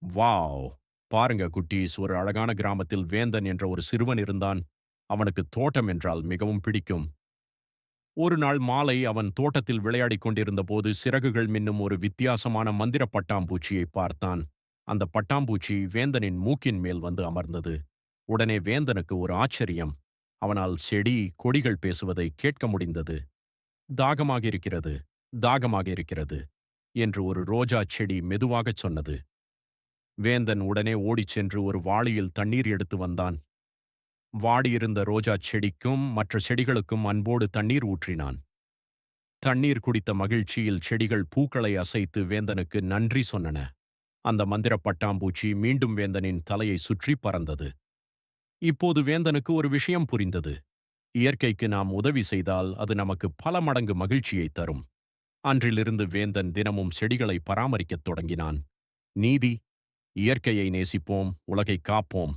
Wow! பாருங்க குட்டீஸ், ஒரு அழகான கிராமத்தில் வேந்தன் என்ற ஒரு சிறுவன் இருந்தான். அவனுக்கு தோட்டம் என்றால் மிகவும் பிடிக்கும். ஒரு நாள் மாலை அவன் தோட்டத்தில் விளையாடிக் கொண்டிருந்தபோது சிறகுகள் மின்னும் ஒரு வித்தியாசமான மந்திர பட்டாம்பூச்சியை பார்த்தான். அந்த பட்டாம்பூச்சி வேந்தனின் மூக்கின் மேல் வந்து அமர்ந்தது. உடனே வேந்தனுக்கு ஒரு ஆச்சரியம். அவனால் செடி, கொடிகள் பேசுவதை கேட்க முடிந்தது. தாகமாக இருக்கிறது, தாகமாக இருக்கிறது என்று ஒரு ரோஜா செடி மெதுவாகச் சொன்னது. வேந்தன் உடனே ஓடிச் சென்று ஒரு வாளியில் தண்ணீர் எடுத்து வந்தான். வாடியிருந்த ரோஜா செடிக்கும் மற்ற செடிகளுக்கும் அன்போடு தண்ணீர் ஊற்றினான். தண்ணீர் குடித்த மகிழ்ச்சியில் செடிகள் பூக்களை அசைத்து வேந்தனுக்கு நன்றி சொன்னன. அந்த மந்திர பட்டாம்பூச்சி மீண்டும் வேந்தனின் தலையை சுற்றி பறந்தது. இப்போது வேந்தனுக்கு ஒரு விஷயம் புரிந்தது. இயற்கைக்கு நாம் உதவி செய்தால் அது நமக்கு பல மடங்கு மகிழ்ச்சியை தரும். அன்றிலிருந்து வேந்தன் தினமும் செடிகளை பராமரிக்கத் தொடங்கினான். நீதி: இயற்கையை நேசிப்போம், உலகை காப்போம்.